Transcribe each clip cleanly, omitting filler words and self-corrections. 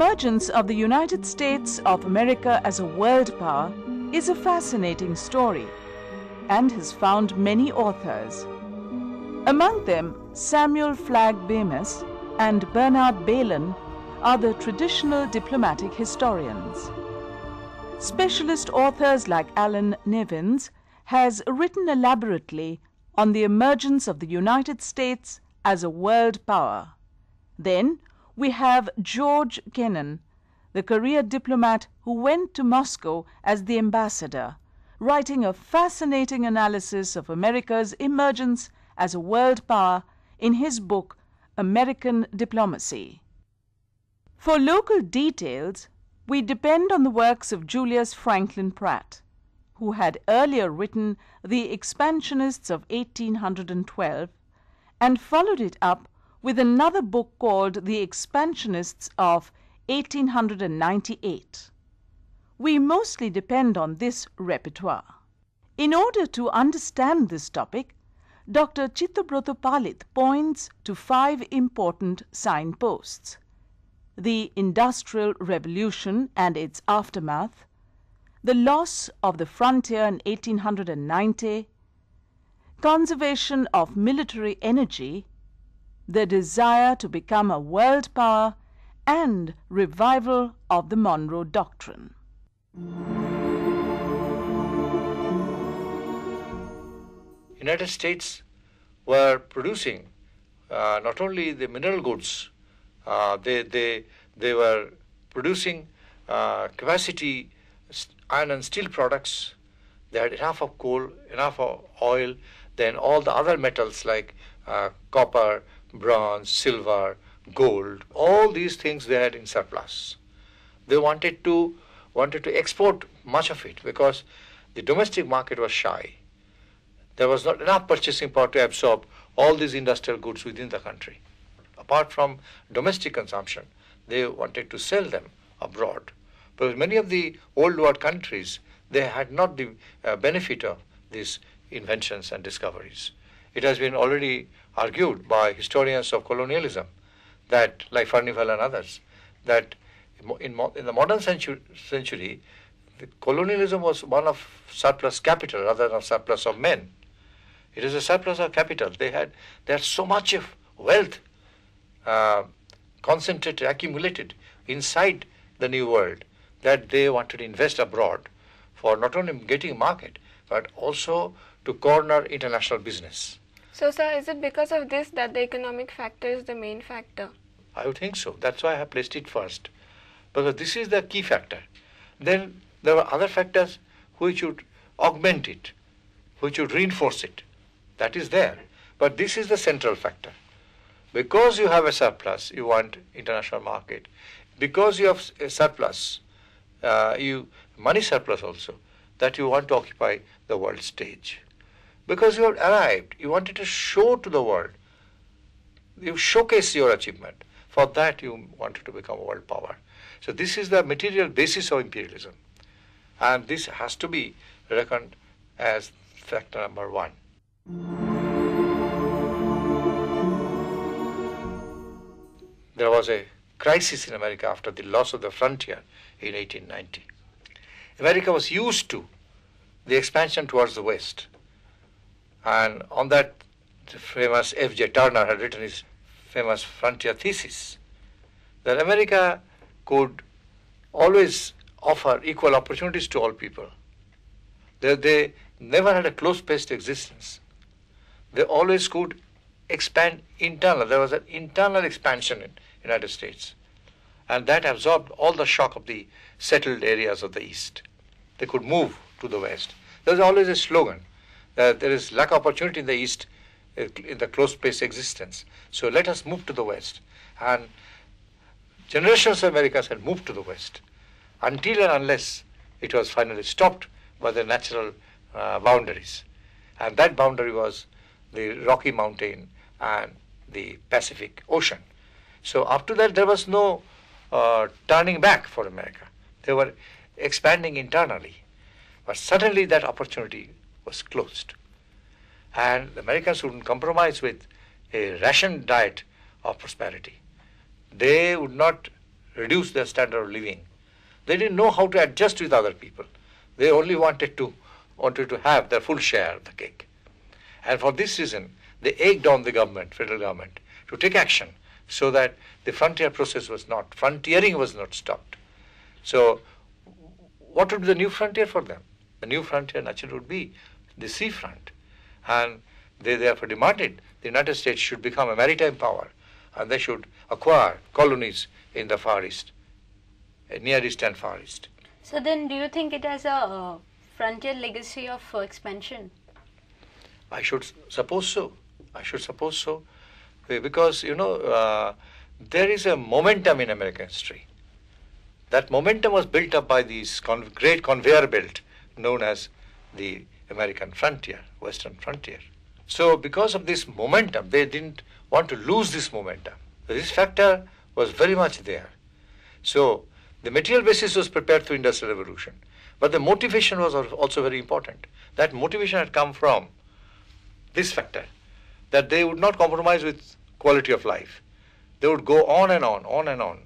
emergence of the United States of America as a world power is a fascinating story and has found many authors. Among them, Samuel Flagg Bemis and Bernard Bailyn are the traditional diplomatic historians. Specialist authors like Alan Nevins has written elaborately on the emergence of the United States as a world power. Then we have George Kennan, the career diplomat who went to Moscow as the ambassador, writing a fascinating analysis of America's emergence as a world power in his book American Diplomacy. For local details, we depend on the works of Julius Franklin Pratt, who had earlier written The Expansionists of 1812 and followed it up with another book called The Expansionists of 1898. We mostly depend on this repertoire. In order to understand this topic, Dr. Chittabrata Palit points to 5 important signposts: the Industrial Revolution and its aftermath, the loss of the frontier in 1890, conservation of military energy, the desire to become a world power, and revival of the Monroe Doctrine. United States were producing not only the mineral goods, they were producing capacity iron and steel products. They had enough of coal, enough of oil, then all the other metals like copper, bronze, silver, gold, all these things they had in surplus. They wanted to export much of it because the domestic market was shy. There was not enough purchasing power to absorb all these industrial goods within the country. Apart from domestic consumption, they wanted to sell them abroad. Because many of the old world countries, they had not the benefit of these inventions and discoveries. It has been already argued by historians of colonialism that, like Furnivall and others, that in the modern century, the colonialism was one of surplus capital rather than of surplus of men. It is a surplus of capital. They had so much of wealth concentrated, accumulated inside the New World that they wanted to invest abroad for not only getting market, but also to corner international business. So, sir, is it because of this that the economic factor is the main factor? I would think so. That's why I have placed it first. Because this is the key factor. Then there were other factors which would augment it, which would reinforce it. That is there. But this is the central factor. Because you have a surplus, you want international market. Because you have a surplus, money surplus also, that you want to occupy the world stage. Because you have arrived, you wanted to show to the world. You showcase your achievement. For that, you wanted to become a world power. So this is the material basis of imperialism. And this has to be reckoned as factor number 1. There was a crisis in America after the loss of the frontier in 1890. America was used to the expansion towards the West. And on that, the famous F.J. Turner had written his famous frontier thesis, that America could always offer equal opportunities to all people. They never had a close-paced existence. They always could expand internal. There was an internal expansion in the United States. And that absorbed all the shock of the settled areas of the East. They could move to the West. There was always a slogan that there is lack of opportunity in the East in the close-paced existence. So let us move to the West. And generations of Americans had moved to the West until and unless it was finally stopped by the natural boundaries. And that boundary was the Rocky Mountain and the Pacific Ocean. So up to that, there was no turning back for America. They were expanding internally. But suddenly that opportunity was closed. And the Americans wouldn't compromise with a ration diet of prosperity. They would not reduce their standard of living. They didn't know how to adjust with other people. They only wanted to have their full share of the cake. And for this reason, they egged on the government, federal government, to take action so that the frontiering was not stopped. So what would be the new frontier for them? The new frontier naturally would be the seafront. And they therefore demanded the United States should become a maritime power, and they should acquire colonies in the Far East, Near East and Far East. So then do you think it has a frontier legacy of expansion? I should suppose so. Because, there is a momentum in American history. That momentum was built up by this great conveyor belt known as the American frontier, Western frontier. So because of this momentum, they didn't want to lose this momentum. This factor was very much there. So the material basis was prepared through Industrial Revolution. But the motivation was also very important. That motivation had come from this factor, that they would not compromise with quality of life. They would go on and on, on and on.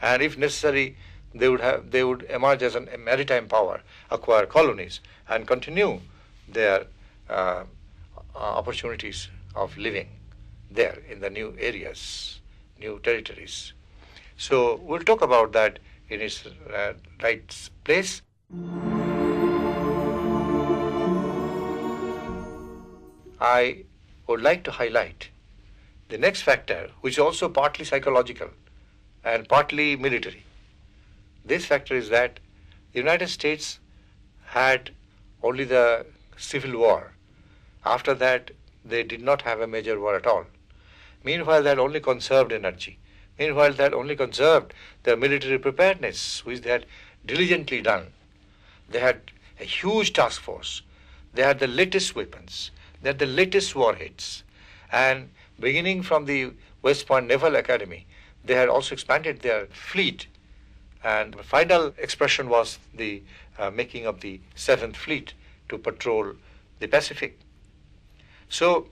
And if necessary, they would emerge as a maritime power, acquire colonies, and continue their opportunities of living there in the new areas, new territories. So we'll talk about that in its right place. I would like to highlight the next factor, which is also partly psychological and partly military. This factor is that the United States had only the Civil War. After that, they did not have a major war at all. Meanwhile, they had only conserved energy. Meanwhile, they had only conserved their military preparedness, which they had diligently done. They had a huge task force. They had the latest weapons. They had the latest warheads. And beginning from the West Point Naval Academy, they had also expanded their fleet. And the final expression was the making of the 7th Fleet to patrol the Pacific. So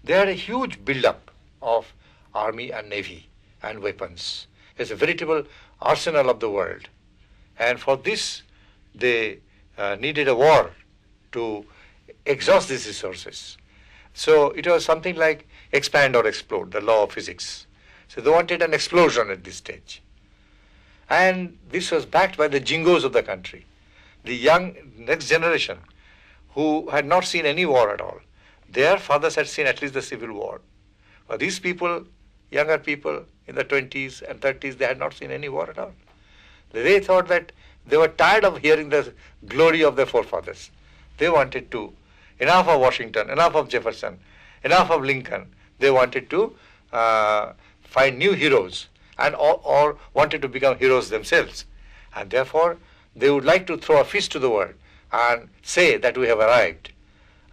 they had a huge build-up of army and navy and weapons. It's a veritable arsenal of the world. And for this, they needed a war to exhaust these resources. So it was something like expand or explode, the law of physics. So they wanted an explosion at this stage. And this was backed by the jingos of the country, the young next generation who had not seen any war at all. Their fathers had seen at least the Civil War. But these people, younger people in the 20s and 30s, they had not seen any war at all. They thought that they were tired of hearing the glory of their forefathers. They wanted to, enough of Washington, enough of Jefferson, enough of Lincoln. They wanted to find new heroes and or wanted to become heroes themselves. And therefore, they would like to throw a feast to the world and say that we have arrived.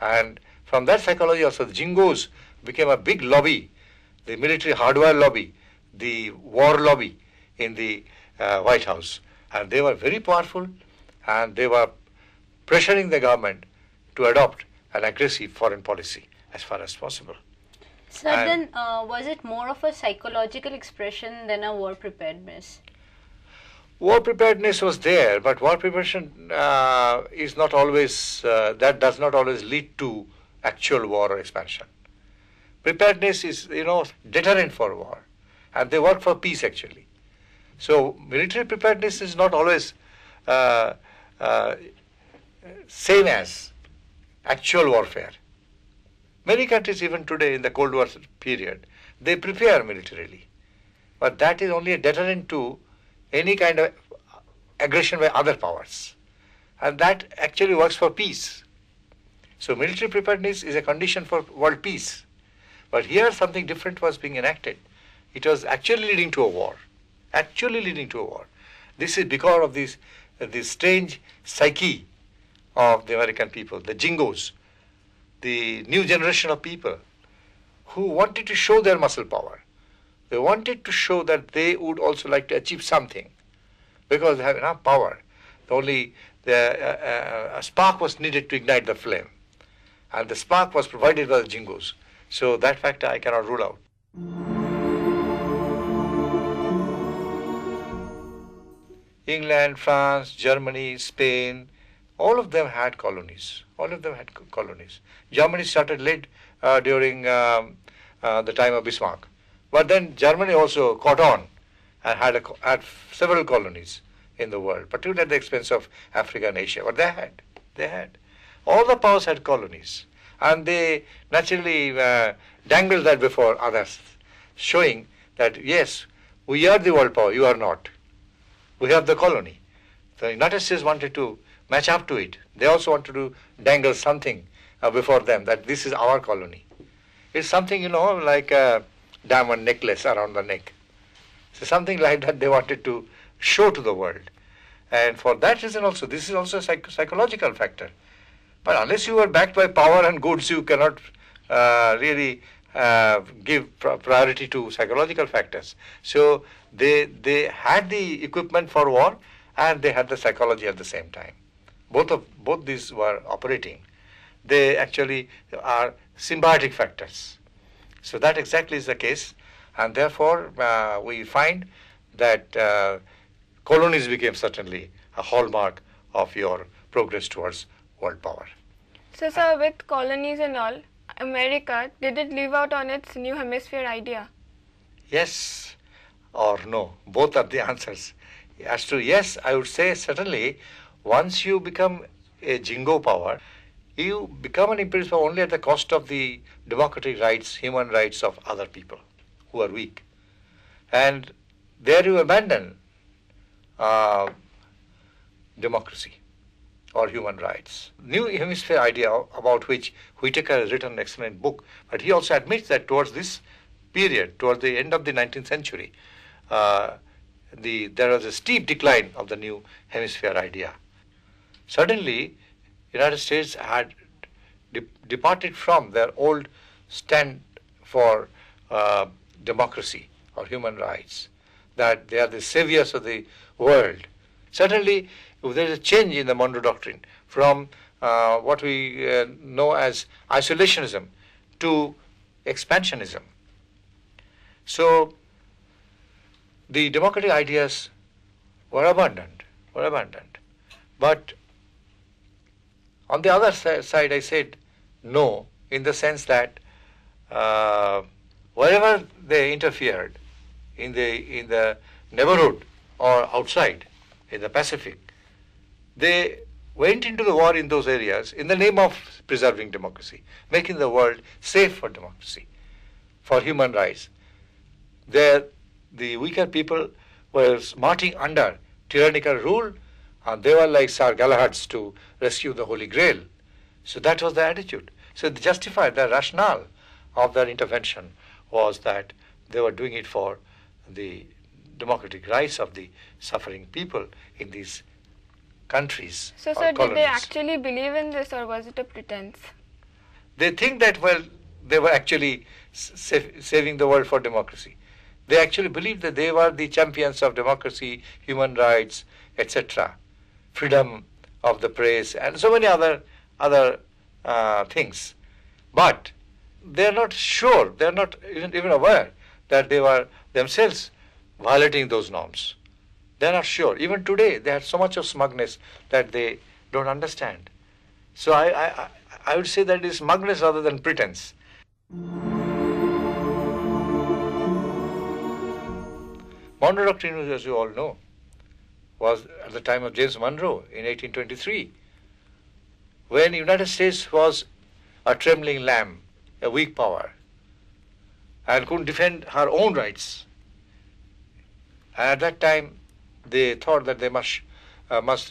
And from that psychology also, the jingos became a big lobby, the military hardware lobby, the war lobby in the White House. And they were very powerful, and they were pressuring the government to adopt an aggressive foreign policy as far as possible. So then, was it more of a psychological expression than a war preparedness? War preparedness was there, but war preparation is not always, that does not always lead to actual war or expansion. Preparedness is, deterrent for war, and they work for peace actually. So military preparedness is not always same as actual warfare. Many countries, even today in the Cold War period, they prepare militarily. But that is only a deterrent to any kind of aggression by other powers. And that actually works for peace. So military preparedness is a condition for world peace. But here something different was being enacted. It was actually leading to a war. This is because of this strange psyche of the American people, the jingos, the new generation of people who wanted to show their muscle power. They wanted to show that they would also like to achieve something because they have enough power. Only a spark was needed to ignite the flame. And the spark was provided by the jingos. So that factor I cannot rule out. England, France, Germany, Spain, all of them had colonies. All of them had colonies. Germany started late during the time of Bismarck. But then Germany also caught on and had several colonies in the world, particularly at the expense of Africa and Asia. But they had. All the powers had colonies. And they naturally dangled that before others, showing that, yes, we are the world power, you are not. We have the colony. The United States wanted to match up to it. They also wanted to dangle something before them, that this is our colony. It's something, like a diamond necklace around the neck. So something like that they wanted to show to the world. And for that reason also, this is also a psychological factor. But unless you are backed by power and goods, you cannot really give priority to psychological factors. So they had the equipment for war and they had the psychology at the same time. Both these were operating. They actually are symbiotic factors. So that exactly is the case, and therefore we find that colonies became certainly a hallmark of your progress towards world power. So, sir, with colonies and all, America, did it live out on its new hemisphere idea? Yes or no, both are the answers. As to yes, I would say certainly once you become a jingo power, you become an imperialist power only at the cost of the democratic rights, human rights of other people who are weak. And there you abandon democracy or human rights. New hemisphere idea, about which Whitaker has written an excellent book, but he also admits that towards this period, towards the end of the 19th century, there was a steep decline of the new hemisphere idea. Suddenly, United States had departed from their old stand for democracy or human rights, that they are the saviors of the world. Suddenly, there is a change in the Monroe Doctrine from what we know as isolationism to expansionism. So, the democratic ideas were abandoned. But on the other side, I said no, in the sense that wherever they interfered in the neighborhood or outside in the Pacific, they went into the war in those areas in the name of preserving democracy, making the world safe for democracy, for human rights. There, the weaker people were smarting under tyrannical rule, and they were like Sir Galahad's to rescue the Holy Grail. So that was the attitude. So they justified, the rationale of their intervention was that they were doing it for the democratic rights of the suffering people in these countries. So, sir, did they actually believe in this, or was it a pretense? They think that, well, they were actually saving the world for democracy. They actually believed that they were the champions of democracy, human rights, etc., freedom of the press, and so many other things. But they are not sure, they are not even aware that they were themselves violating those norms. They are not sure. Even today, they have so much of smugness that they don't understand. So I would say that it is smugness rather than pretense. Monroe Doctrine, as you all know, was at the time of James Monroe in 1823, when the United States was a trembling lamb, a weak power, and couldn't defend her own rights. And at that time, they thought that they must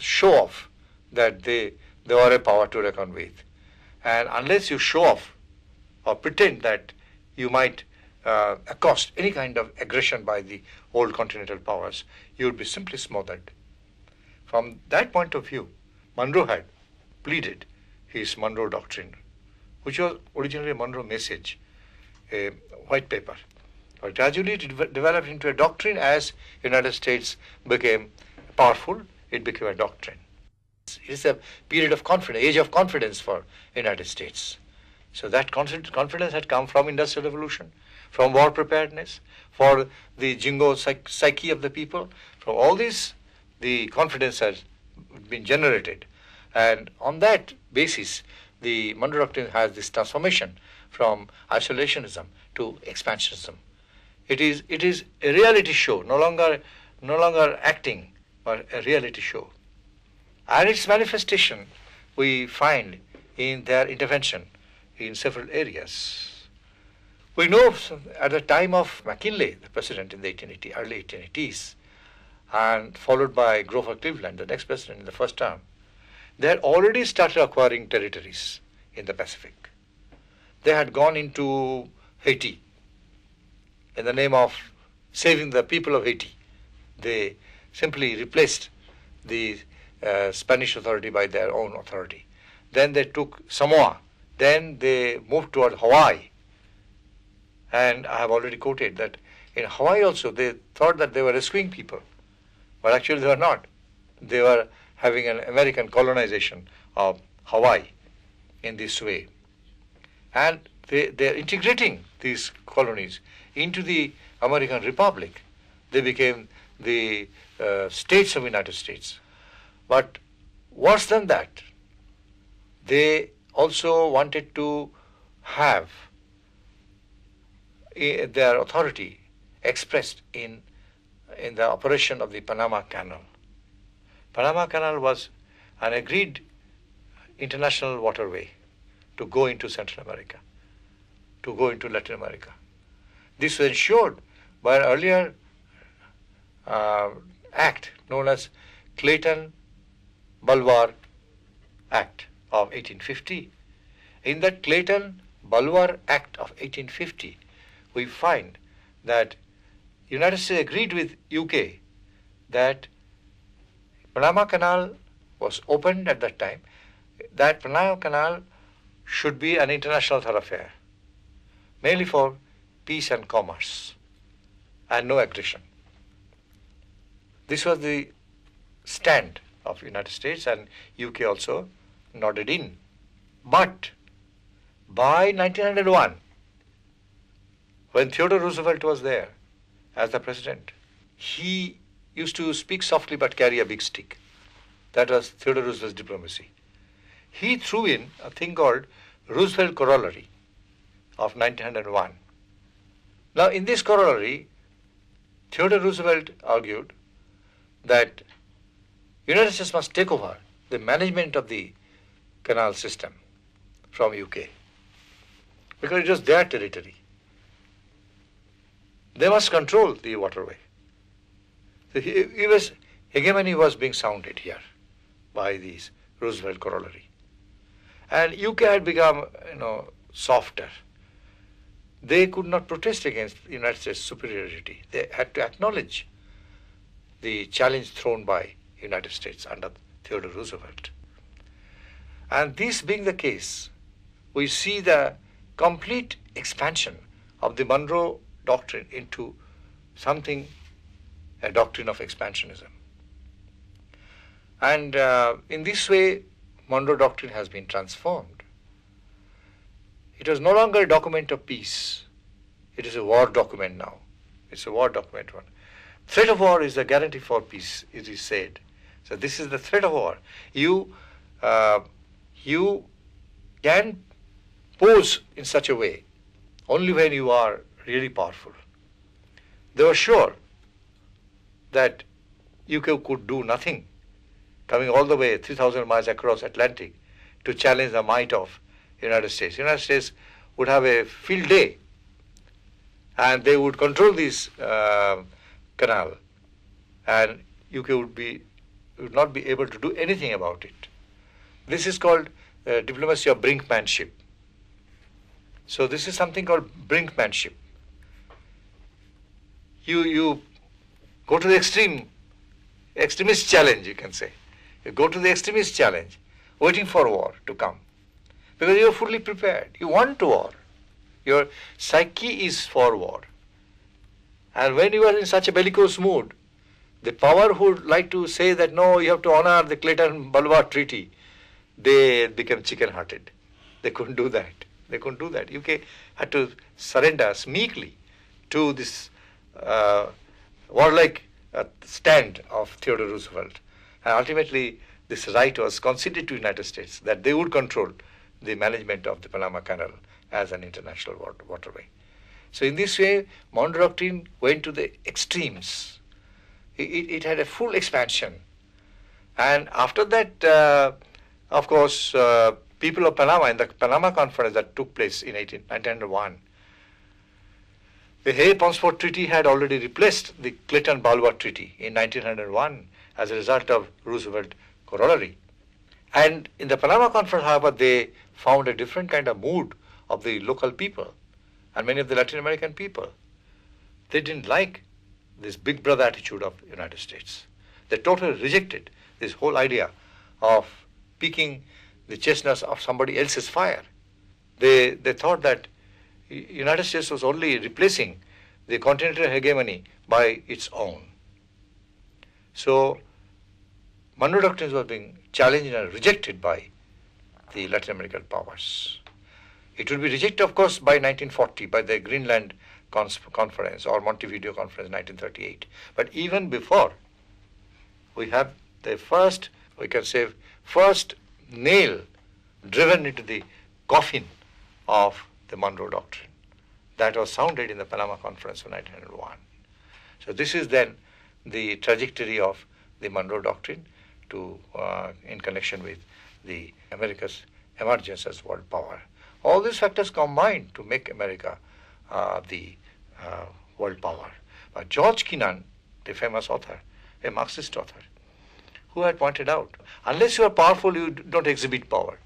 show off that they were a power to reckon with. And unless you show off or pretend that you might accost any kind of aggression by the old continental powers, you would be simply smothered. From that point of view, Monroe had pleaded his Monroe Doctrine, which was originally a Monroe Message, a white paper. But gradually it developed into a doctrine. As the United States became powerful, it became a doctrine. It is a period of confidence, age of confidence for the United States. So that confidence had come from Industrial Revolution, from war preparedness, for the jingo psyche of the people. From all these the confidence has been generated. And on that basis, the Monroe Doctrine has this transformation from isolationism to expansionism. It is a reality show, no longer acting, but a reality show. And its manifestation we find in their intervention in several areas. We know at the time of McKinley, the president in the early 1880s, and followed by Grover Cleveland, the next president in the first term, they had already started acquiring territories in the Pacific. They had gone into Haiti in the name of saving the people of Haiti. They simply replaced the Spanish authority by their own authority. Then they took Samoa. Then they moved toward Hawaii. And I have already quoted that in Hawaii also they thought that they were rescuing people, but actually they were not. They were having an American colonization of Hawaii in this way. And they are integrating these colonies into the American Republic. They became the states of the United States. But worse than that, they also wanted to have their authority expressed in the operation of the Panama Canal. Panama Canal was an agreed international waterway to go into Central America, to go into Latin America. This was ensured by an earlier act known as Clayton-Bulwer Act of 1850. In that Clayton-Bulwer Act of 1850, we find that United States agreed with UK that Panama Canal was opened at that time. That Panama Canal should be an international thoroughfare, mainly for peace and commerce, and no aggression. This was the stand of the United States, and UK also nodded in. But by 1901, when Theodore Roosevelt was there as the president, he used to speak softly but carry a big stick. That was Theodore Roosevelt's diplomacy. He threw in a thing called Roosevelt Corollary of 1901. Now, in this corollary, Theodore Roosevelt argued that United States must take over the management of the canal system from UK because it was their territory. They must control the waterway. So hegemony was being sounded here by these Roosevelt corollary. And UK had become, softer. They could not protest against the United States superiority. They had to acknowledge the challenge thrown by United States under Theodore Roosevelt. And this being the case, we see the complete expansion of the Monroe Doctrine into something, a doctrine of expansionism. And in this way, Monroe Doctrine has been transformed. It was no longer a document of peace. It is a war document now. It's a war document one. Threat of war is the guarantee for peace, it is said. So this is the threat of war. You can pose in such a way only when you are really powerful. They were sure that UK could do nothing, coming all the way 3,000 miles across Atlantic to challenge the might of United States. United States would have a field day, and they would control this canal, and UK would not be able to do anything about it. This is called diplomacy of brinkmanship. So this is something called brinkmanship. You go to the extremist challenge, you can say. You go to the extremist challenge, waiting for war to come. Because you are fully prepared. You want war. Your psyche is for war. And when you are in such a bellicose mood, the power who would like to say that no, you have to honor the Clayton-Bulwer Treaty, they became chicken-hearted. They couldn't do that. They couldn't do that. UK had to surrender meekly to this warlike stand of Theodore Roosevelt. And ultimately, this right was conceded to the United States that they would control the management of the Panama Canal as an international waterway. So in this way, Monroe Doctrine went to the extremes. It had a full expansion. And after that, of course, people of Panama, in the Panama Conference that took place in 1901, the Hay-Ponsford Treaty had already replaced the Clayton-Balboa Treaty in 1901 as a result of Roosevelt corollary. And in the Panama Conference, however, they found a different kind of mood of the local people and many of the Latin American people. They didn't like this big brother attitude of the United States. They totally rejected this whole idea of picking the chestnuts of somebody else's fire. They thought that the United States was only replacing the continental hegemony by its own. So Monroe Doctrine was being challenged and rejected by the Latin American powers. It would be rejected, of course, by 1940, by the Greenland Conference or Montevideo Conference 1938. But even before, we have the first, we can say, first nail driven into the coffin of the Monroe Doctrine. That was sounded in the Panama Conference of 1901. So this is then the trajectory of the Monroe Doctrine in connection with the America's emergence as world power. All these factors combined to make America the world power. But George Kennan, the famous author, a Marxist author, who had pointed out, unless you are powerful, you don't exhibit power.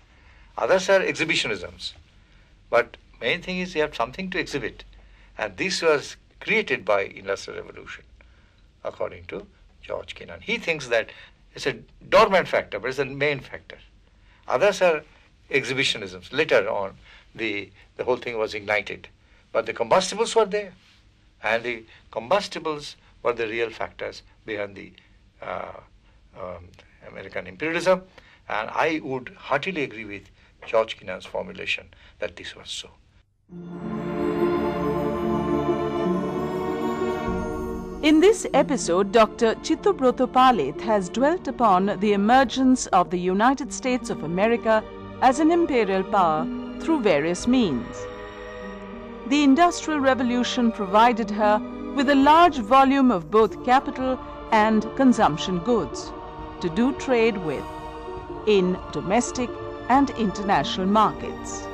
Others are exhibitionisms. But main thing is you have something to exhibit. And this was created by Industrial Revolution, according to George Kennan. He thinks that it's a dormant factor, but it's a main factor. Others are exhibitionisms. Later on, the whole thing was ignited. But the combustibles were there. And the combustibles were the real factors behind the American imperialism. And I would heartily agree with George Kennan's formulation that this was so. In this episode, Dr. Chittobroto Palith has dwelt upon the emergence of the United States of America as an imperial power through various means. The Industrial Revolution provided her with a large volume of both capital and consumption goods to do trade with in domestic and international markets.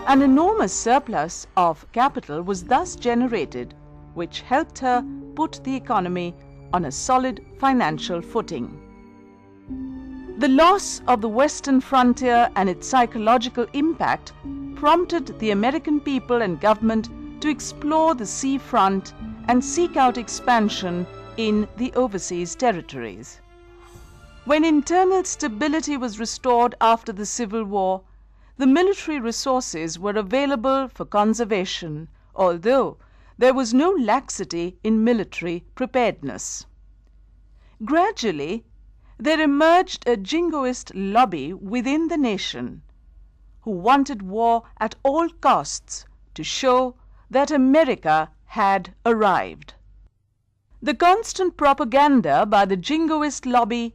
An enormous surplus of capital was thus generated, which helped her put the economy on a solid financial footing. The loss of the Western frontier and its psychological impact prompted the American people and government to explore the sea front and seek out expansion in the overseas territories. When internal stability was restored after the Civil War, the military resources were available for conservation, although there was no laxity in military preparedness. Gradually, there emerged a jingoist lobby within the nation who wanted war at all costs to show that America had arrived. The constant propaganda by the jingoist lobby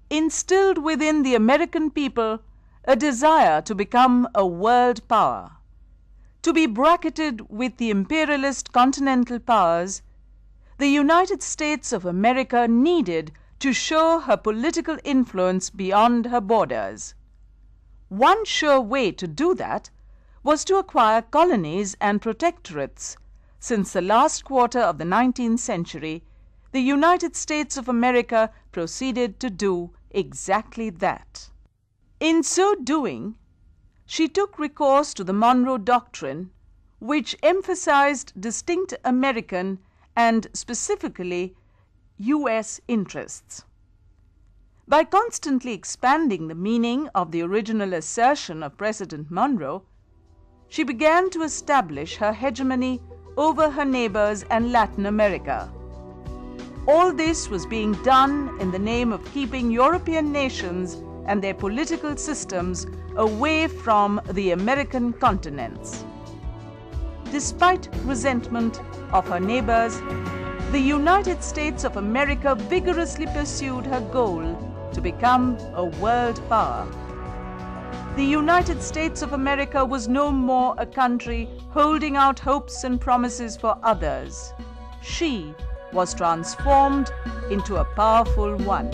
instilled within the American people a desire to become a world power. To be bracketed with the imperialist continental powers, the United States of America needed to show her political influence beyond her borders. One sure way to do that was to acquire colonies and protectorates. Since the last quarter of the 19th century, the United States of America proceeded to do exactly that. In so doing, she took recourse to the Monroe Doctrine, which emphasized distinct American and specifically U.S. interests. By constantly expanding the meaning of the original assertion of President Monroe, she began to establish her hegemony over her neighbors and Latin America. All this was being done in the name of keeping European nations and their political systems away from the American continents. Despite resentment of her neighbors, the United States of America vigorously pursued her goal to become a world power. The United States of America was no more a country holding out hopes and promises for others. She was transformed into a powerful one.